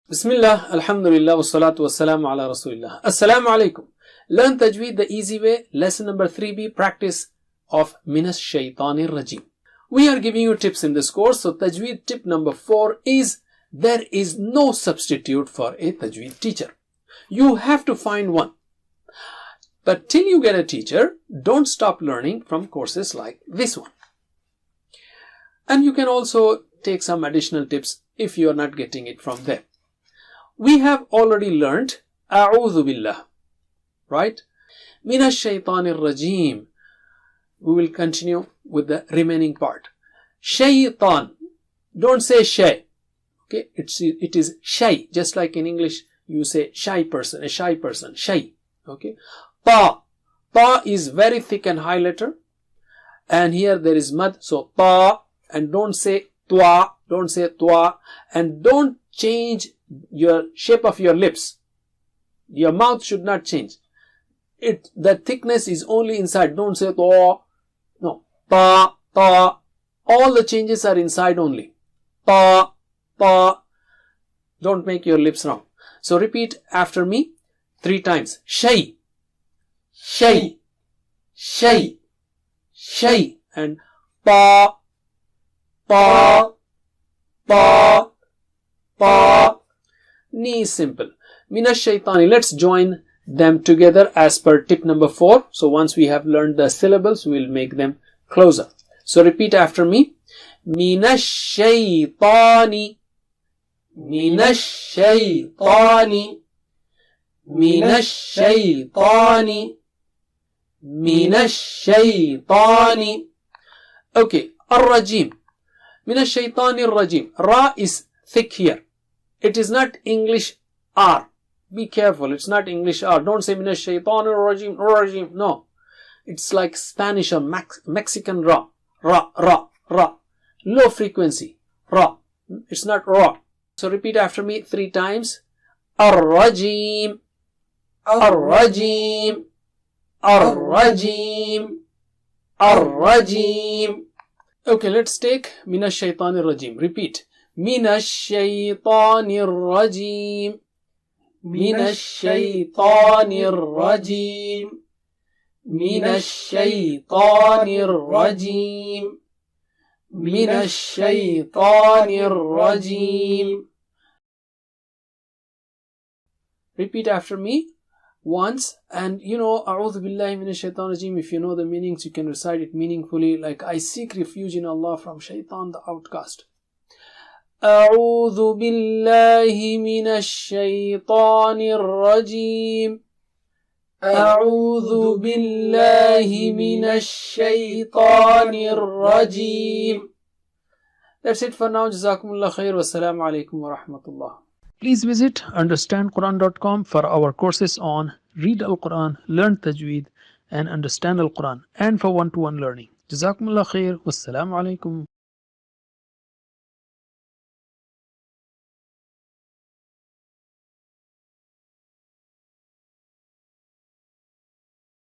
Bismillah, Alhamdulillah, wassalatu wassalamu ala Rasulillah. Assalamu alaikum. Learn Tajweed the easy way. Lesson number 3B, practice of Minas Shaitanir Rajim. We are giving you tips in this course. So Tajweed tip number 4 is there is no substitute for a Tajweed teacher. You have to find one. But till you get a teacher, don't stop learning from courses like this one. And you can also take some additional tips if you are not getting it from there. We have already learned A'udhu Billah, right? Minas Shaitanir Rajim. We will continue with the remaining part. Shaitan. Don't say shay. Okay, it is shy. Just like in English, you say shy person, a shy person, shy. Okay. Ta. Ta is very thick and high letter. And here there is mad. So ta. And don't say twa. Don't say twa. And don't change your shape of your lips. Your mouth should not change. The thickness is only inside. Don't say twa. No. Ta. Ta. All the changes are inside only. Ta. Ta. Don't make your lips round. So repeat after me 3 times. Shay. Shay. Shay. Shay. And pa. Pa. Pa. Pa. Ni is simple. Minas Shaitani. Let's join them together as per tip number 4. So once we have learned the syllables, we will make them closer. So repeat after me. Minas Shaitani. Minas Shaitani. Minas Shaitani. Minas Shaitani. Okay. Ar-Rajim. Minas Shaitanir Rajim. Ra is thick here. It is not English R. Be careful. It's not English R. Don't say Minas Shaitanir Rajim. Rajim. No. It's like Spanish or Mexican Ra. Ra. Ra. Ra. Low frequency. Ra. It's not Ra. So repeat after me 3 times. Ar-Rajim. Ar-Rajim. Ar-Rajim. Ar-Rajim. Okay, let's take Minas Shaitanir Rajim. Repeat. Minas Shaitanir Rajim. Minas Shaitanir Rajim. Minas Shaitanir Rajim. Minas Shaitanir Rajim. Repeat after me once, and A'udhu Billahi Minash Shaitanir Rajim. If you know the meanings, you can recite it meaningfully, like I seek refuge in Allah from Shaitan the outcast. A'udhu Billahi Minash Shaitanir Rajim. A'udhu Billahi Minash Shaitanir Rajim. That's it for now. Jazakumullah khair. Wassalamu alaikum wa rahmatullah. Please visit understandquran.com for our courses on Read Al-Quran, Learn Tajweed and Understand Al-Quran, and for one-to-one learning. Jazakumullah khair. Wassalamu alaikum.